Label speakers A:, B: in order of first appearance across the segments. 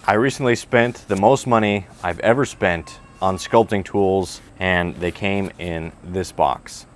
A: I recently spent the most money I've ever spent on sculpting tools, and they came in this box.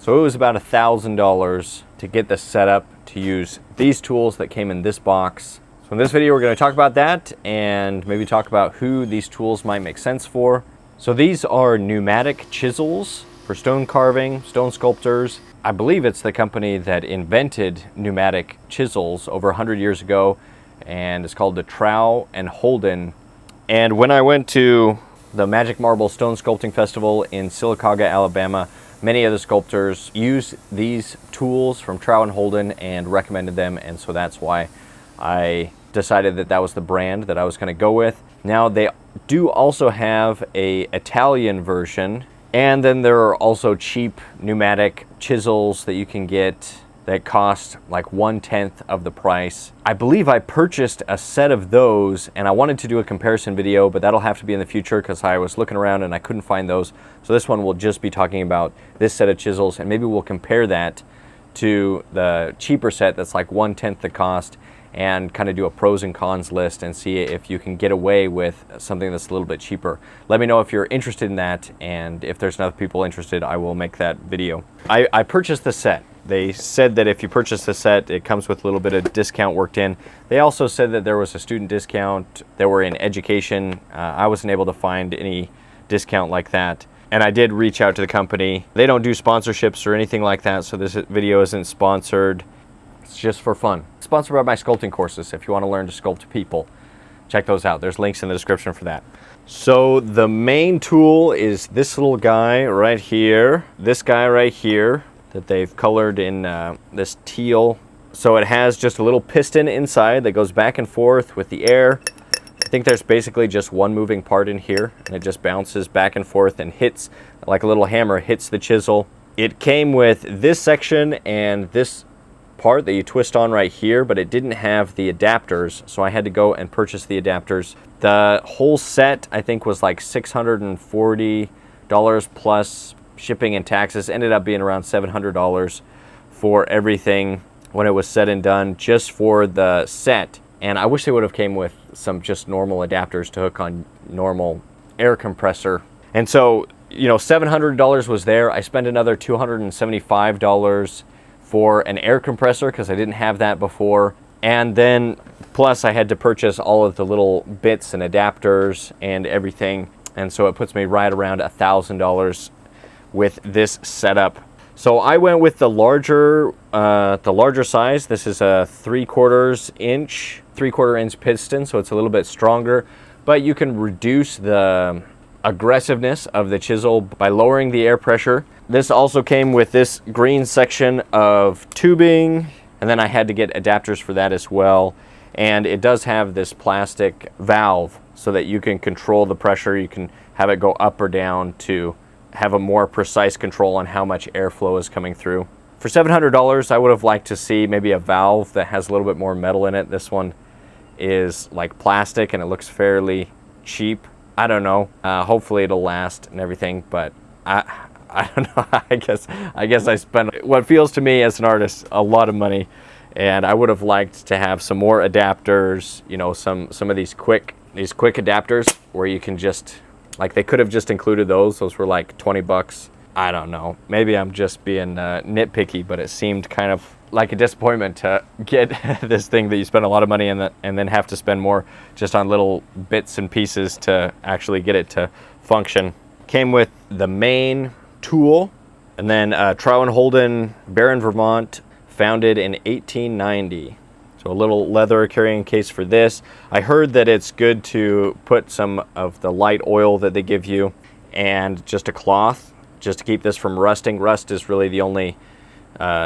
A: So it was about $1,000 to get the setup to use these tools that came in this box. So in this video, we're going to talk about that and maybe talk about who these tools might make sense for. So these are pneumatic chisels for stone carving, stone sculptors. I believe it's the company that invented pneumatic chisels over 100 years ago, and it's called the Trowel and Holden. And when I went to the Magic Marble Stone Sculpting Festival in Sylacauga, Alabama, many of the sculptors use these tools from Trowel and Holden and recommended them, and so that's why I decided that that was the brand that I was going to go with. Now they do also have an Italian version, and then there are also cheap pneumatic chisels that you can get that cost like 1/10 of the price. I believe I purchased a set of those, and I wanted to do a comparison video, but that'll have to be in the future because I was looking around and I couldn't find those. So this one will just be talking about this set of chisels, and maybe we'll compare that to the cheaper set that's like 1/10 the cost, and kind of do a pros and cons list and see if you can get away with something that's a little bit cheaper. Let me know if you're interested in that, and if there's enough people interested, I will make that video. I purchased the set. They said that if you purchase the set, it comes with a little bit of discount worked in. They also said that there was a student discount that were in education. I wasn't able to find any discount like that. And I did reach out to the company. They don't do sponsorships or anything like that, so this video isn't sponsored. It's just for fun. It's sponsored by my sculpting courses. If you want to learn to sculpt people, check those out. There's links in the description for that. So the main tool is this little guy right here. This guy right here that they've colored in this teal. So it has just a little piston inside that goes back and forth with the air. I think there's basically just one moving part in here, and it just bounces back and forth and hits, like a little hammer, hits the chisel. It came with this section and this part that you twist on right here, but it didn't have the adapters, so I had to go and purchase the adapters. The whole set, I think, was like $640 plus shipping and taxes. Ended up being around $700 for everything when it was said and done, just for the set. And I wish they would have came with some just normal adapters to hook on normal air compressor. And so, you know, $700 was there. I spent another $275 for an air compressor because I didn't have that before. And then plus I had to purchase all of the little bits and adapters and everything. And so it puts me right around $1,000 with this setup. So I went with the larger size. This is a 3/4 inch piston, so it's a little bit stronger, but you can reduce the aggressiveness of the chisel by lowering the air pressure. This also came with this green section of tubing, and then I had to get adapters for that as well. And it does have this plastic valve so that you can control the pressure. You can have it go up or down to have a more precise control on how much airflow is coming through. For $700, I would have liked to see maybe a valve that has a little bit more metal in it. This one is like plastic and it looks fairly cheap. I don't know. Hopefully it'll last and everything, but I don't know. I guess I spent what feels to me as an artist a lot of money, and I would have liked to have some more adapters. You know, some of these quick adapters where you can just, like, they could have just included those. Those were like 20 bucks, I don't know, maybe I'm just being nitpicky, but it seemed kind of like a disappointment to get this thing that you spend a lot of money in and then have to spend more just on little bits and pieces to actually get it to function. Came with the main tool, and then Trow & Holden, Barron, Vermont, founded in 1890. So a little leather carrying case for this. I heard that it's good to put some of the light oil that they give you and just a cloth, just to keep this from rusting. Rust is really the only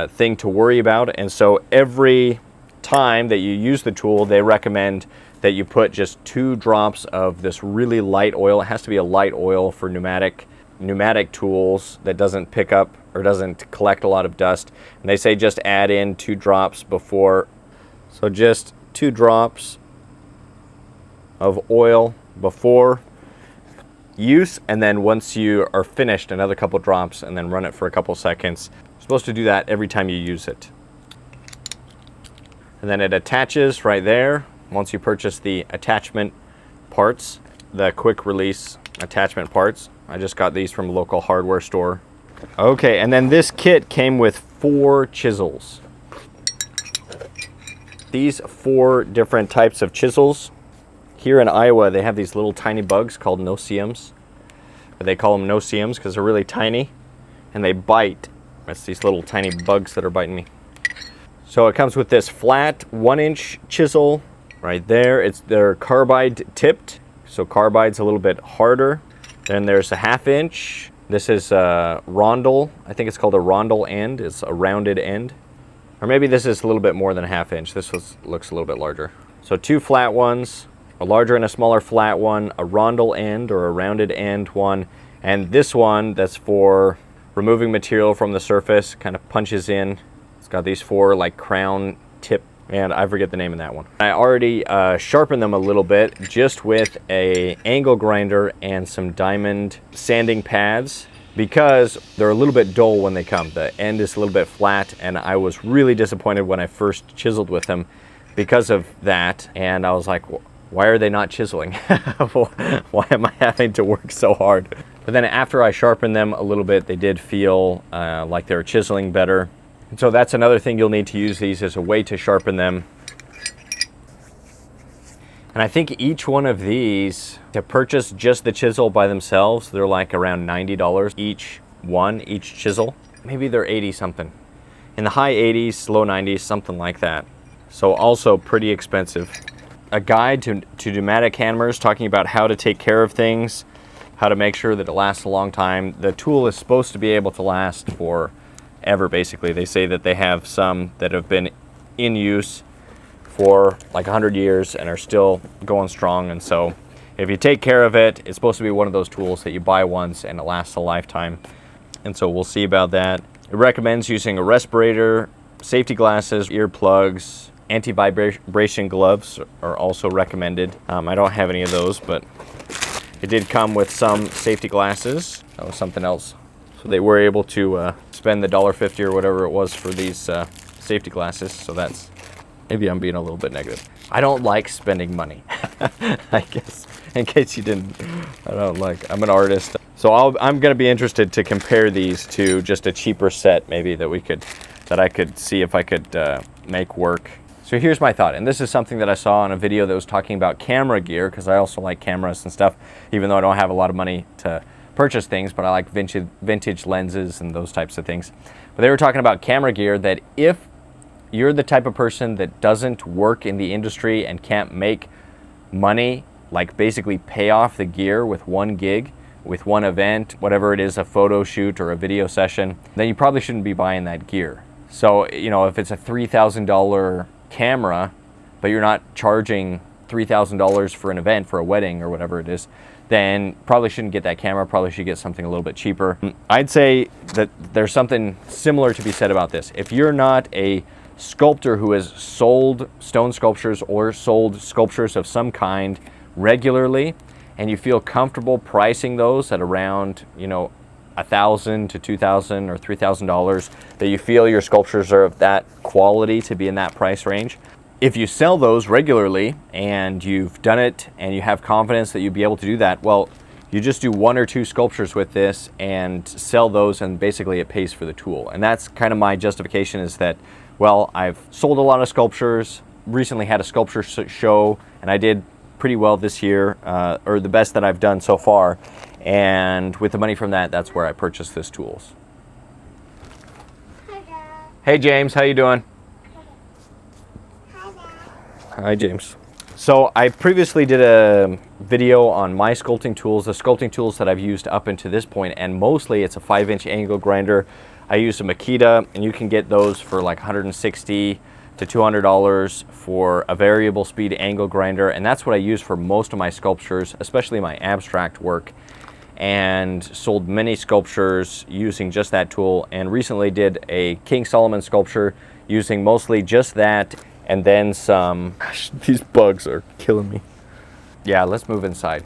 A: thing to worry about. And so every time that you use the tool, they recommend that you put just 2 drops of this really light oil. It has to be a light oil for pneumatic tools that doesn't pick up or doesn't collect a lot of dust. And they say just add in 2 drops before. So just 2 drops of oil before use, and then once you are finished, another couple drops, and then run it for a couple seconds. You're supposed to do that every time you use it. And then it attaches right there once you purchase the attachment parts, the quick release attachment parts. I just got these from a local hardware store. Okay, and then this kit came with 4 chisels. These 4 different types of chisels. Here in Iowa, they have these little tiny bugs called no-see-ums. They call them no-see-ums because they're really tiny and they bite. It's these little tiny bugs that are biting me. So it comes with this flat 1-inch chisel right there. They're carbide tipped, so carbide's a little bit harder. Then there's a 1/2 inch. This is a rondel. I think it's called a rondel end. It's a rounded end. Or maybe this is a little bit more than a 1/2 inch. This looks a little bit larger. So 2 flat ones, a larger and a smaller flat one, a rondel end or a rounded end one, and this one that's for removing material from the surface, kind of punches in. It's got these 4 like crown tip, and I forget the name of that one. I already sharpened them a little bit just with a angle grinder and some diamond sanding pads because they're a little bit dull when they come. The end is a little bit flat, and I was really disappointed when I first chiseled with them because of that, and I was like, why are they not chiseling? Why am I having to work so hard? But then after I sharpened them a little bit, they did feel like they were chiseling better. And so that's another thing you'll need to use these as a way to sharpen them. And I think each one of these, to purchase just the chisel by themselves, they're like around $90 each chisel. Maybe they're 80 something. In the high 80s, low 90s, something like that. So also pretty expensive. A guide to pneumatic hammers, talking about how to take care of things, how to make sure that it lasts a long time. The tool is supposed to be able to last forever, basically. They say that they have some that have been in use for like 100 years and are still going strong. And so if you take care of it, it's supposed to be one of those tools that you buy once and it lasts a lifetime. And so we'll see about that. It recommends using a respirator, safety glasses, earplugs. Anti-vibration gloves are also recommended. I don't have any of those, but it did come with some safety glasses. That was something else. So they were able to spend the $1.50 or whatever it was for these safety glasses. So that's, maybe I'm being a little bit negative. I don't like spending money, I guess, in case you didn't. I'm an artist. So I'm gonna be interested to compare these to just a cheaper set maybe that I could see if I could make work. So here's my thought, and this is something that I saw on a video that was talking about camera gear, because I also like cameras and stuff, even though I don't have a lot of money to purchase things, but I like vintage lenses and those types of things. But they were talking about camera gear, that if you're the type of person that doesn't work in the industry and can't make money, like basically pay off the gear with one gig, with one event, whatever it is, a photo shoot or a video session, then you probably shouldn't be buying that gear. So, you know, if it's a $3,000 camera, but you're not charging $3,000 for an event, for a wedding or whatever it is, then probably shouldn't get that camera, probably should get something a little bit cheaper. I'd say that there's something similar to be said about this. If you're not a sculptor who has sold stone sculptures or sold sculptures of some kind regularly, and you feel comfortable pricing those at around, you know, $1,000 to $2,000 or $3,000, that you feel your sculptures are of that quality to be in that price range. If you sell those regularly and you've done it and you have confidence that you'll be able to do that, well, You just do 1 or 2 sculptures with this and sell those, and basically it pays for the tool. And that's kind of my justification, is that, well, I've sold a lot of sculptures, recently had a sculpture show, and I did pretty well this year, or the best that I've done so far. And with the money from that, that's where I purchased this tools.
B: Hi, Dad.
A: Hey James, how you doing?
B: Hi, Dad.
A: Hi James. So I previously did a video on my sculpting tools, the sculpting tools that I've used up until this point, and mostly it's a 5-inch angle grinder. I use a Makita, and you can get those for like $160 to $200 for a variable speed angle grinder, and that's what I use for most of my sculptures, especially my abstract work, and sold many sculptures using just that tool, and recently did a King Solomon sculpture using mostly just that, and then some. Gosh, these bugs are killing me. Yeah, let's move inside.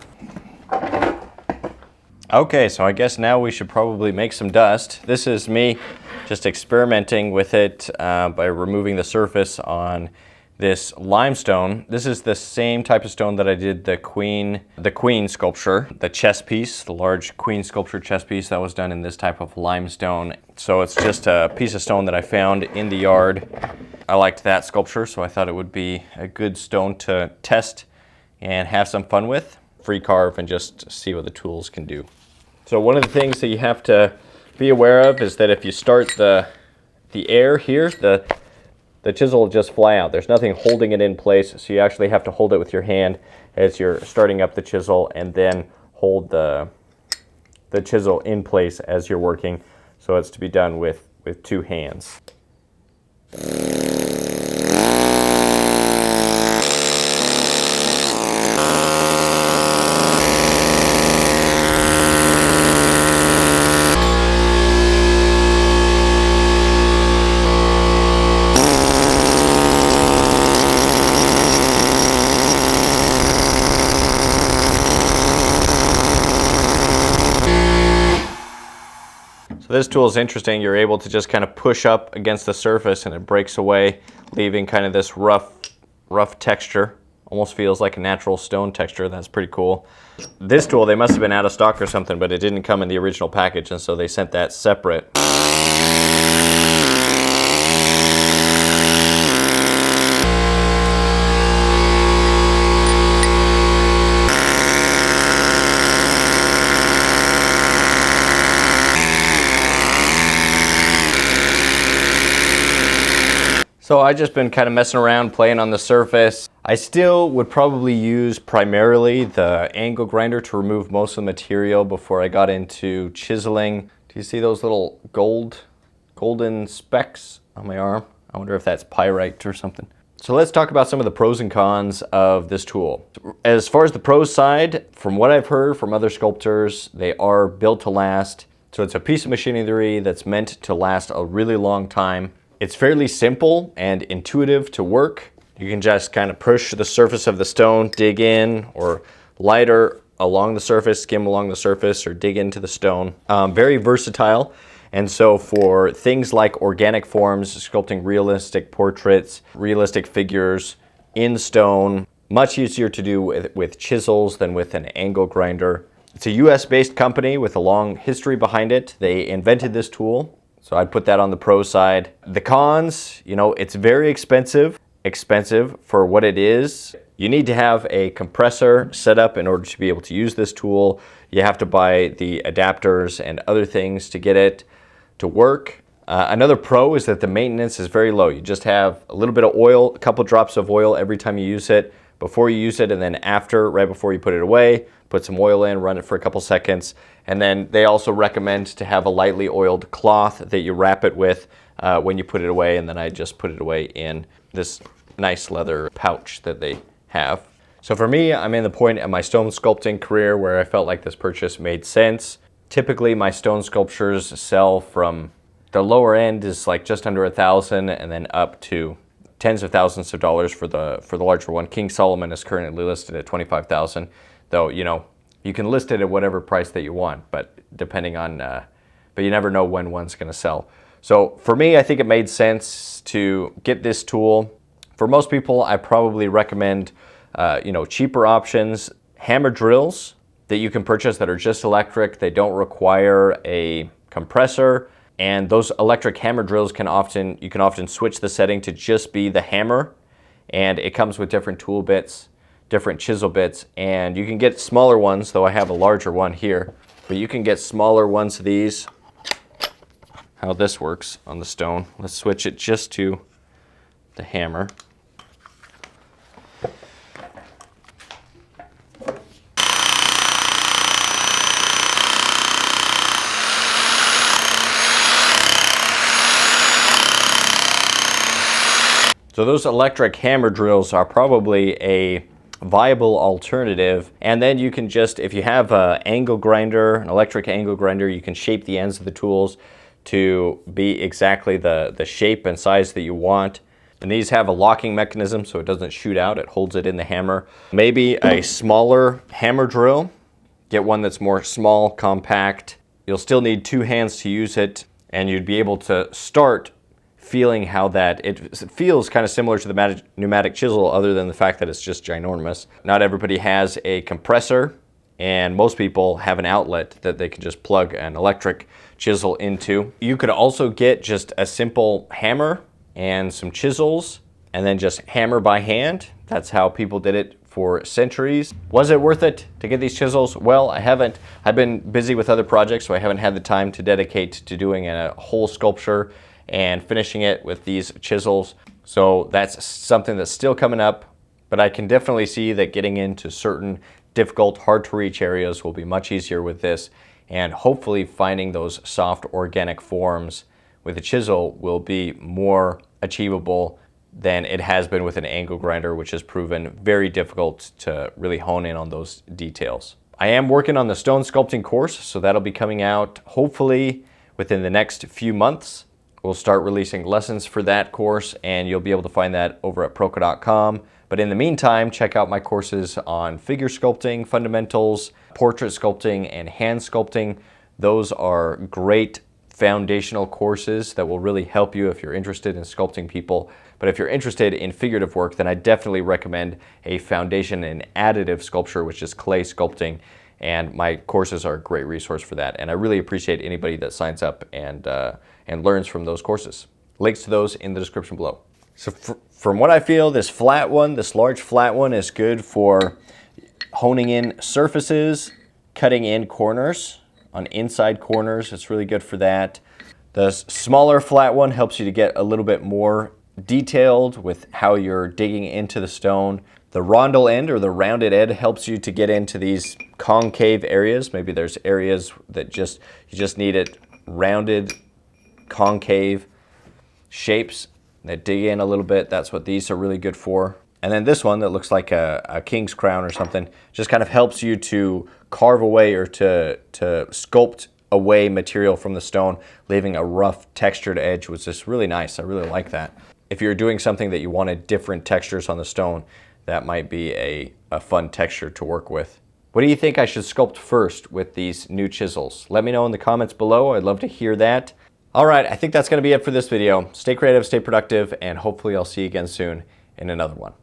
A: Okay, so I guess now we should probably make some dust. This is me just experimenting with it by removing the surface on this limestone. This is the same type of stone that I did the queen sculpture, the chess piece, the large queen sculpture chess piece that was done in this type of limestone. So it's just a piece of stone that I found in the yard. I liked that sculpture, so I thought it would be a good stone to test and have some fun with, free carve, and just see what the tools can do. So one of the things that you have to be aware of is that if you start the air here, the chisel will just fly out. There's nothing holding it in place, so you actually have to hold it with your hand as you're starting up the chisel, and then hold the chisel in place as you're working. So it's to be done with 2 hands. This tool is interesting. You're able to just kind of push up against the surface and it breaks away, leaving kind of this rough texture. Almost feels like a natural stone texture. That's pretty cool. This tool, they must have been out of stock or something, but it didn't come in the original package, and so they sent that separate. So I've just been kind of messing around, playing on the surface. I still would probably use primarily the angle grinder to remove most of the material before I got into chiseling. Do you see those little golden specks on my arm? I wonder if that's pyrite or something. So let's talk about some of the pros and cons of this tool. As far as the pros side, from what I've heard from other sculptors, they are built to last. So it's a piece of machinery that's meant to last a really long time. It's fairly simple and intuitive to work. You can just kind of push the surface of the stone, dig in, or lighter along the surface, skim along the surface, or dig into the stone. Very versatile. And so for things like organic forms, sculpting realistic portraits, realistic figures in stone, much easier to do with chisels than with an angle grinder. It's a US-based company with a long history behind it. They invented this tool. So I'd put that on the pro side. The cons, it's very expensive for what it is. You need to have a compressor set up in order to be able to use this tool. You have to buy the adapters and other things to get it to work. Another pro is that the maintenance is very low. You just have a little bit of oil, a couple drops of oil every time you use it, before you use it, and then after, right before you put it away, put some oil in, run it for a couple seconds. And then they also recommend to have a lightly oiled cloth that you wrap it with when you put it away. And then I just put it away in this nice leather pouch that they have. So for me, I'm in the point of my stone sculpting career where I felt like this purchase made sense. Typically my stone sculptures sell from, the lower end is like just under $1,000, and then up to tens of thousands of dollars for the larger one. King Solomon is currently listed at $25,000, though you can list it at whatever price that you want, but depending on, but you never know when one's gonna sell. So for me, I think it made sense to get this tool. For most people, I probably recommend, cheaper options. Hammer drills, that you can purchase that are just electric. They don't require a compressor. And those electric hammer drills you can often switch the setting to just be the hammer. And it comes with different tool bits, different chisel bits. And you can get smaller ones, though I have a larger one here. But you can get smaller ones of these. How this works on the stone. Let's switch it just to the hammer. So those electric hammer drills are probably a viable alternative. And then you can just, if you have an angle grinder, an electric angle grinder, you can shape the ends of the tools to be exactly the shape and size that you want. And these have a locking mechanism so it doesn't shoot out, it holds it in the hammer. Maybe a smaller hammer drill, get one that's more small, compact. You'll still need 2 hands to use it, and you'd be able to start feeling how it feels kind of similar to the pneumatic chisel, other than the fact that it's just ginormous. Not everybody has a compressor, and most people have an outlet that they can just plug an electric chisel into. You could also get just a simple hammer and some chisels and then just hammer by hand. That's how people did it for centuries. Was it worth it to get these chisels? Well, I haven't. I've been busy with other projects, so I haven't had the time to dedicate to doing a whole sculpture and finishing it with these chisels. So that's something that's still coming up, but I can definitely see that getting into certain difficult, hard to reach areas will be much easier with this, and hopefully finding those soft organic forms with a chisel will be more achievable than it has been with an angle grinder, which has proven very difficult to really hone in on those details. I am working on the stone sculpting course, so that'll be coming out hopefully within the next few months. We'll start releasing lessons for that course, and you'll be able to find that over at Proco.com. But in the meantime, check out my courses on figure sculpting, fundamentals, portrait sculpting, and hand sculpting. Those are great foundational courses that will really help you if you're interested in sculpting people. But if you're interested in figurative work, then I definitely recommend a foundation in additive sculpture, which is clay sculpting. And my courses are a great resource for that. And I really appreciate anybody that signs up and learns from those courses. Links to those in the description below. So from what I feel, this large flat one is good for honing in surfaces, cutting in corners, on inside corners. It's really good for that. The smaller flat one helps you to get a little bit more detailed with how you're digging into the stone. The rondel end, or the rounded end, helps you to get into these concave areas. Maybe there's areas that you just need it rounded, concave shapes that dig in a little bit. That's what these are really good for. And then this one that looks like a king's crown or something just kind of helps you to carve away or to sculpt away material from the stone, leaving a rough textured edge, which is really nice. I really like that. If you're doing something that you wanted different textures on the stone, that might be a fun texture to work with. What do you think I should sculpt first with these new chisels? Let me know in the comments below. I'd love to hear that. All right, I think that's going to be it for this video. Stay creative, stay productive, and hopefully I'll see you again soon in another one.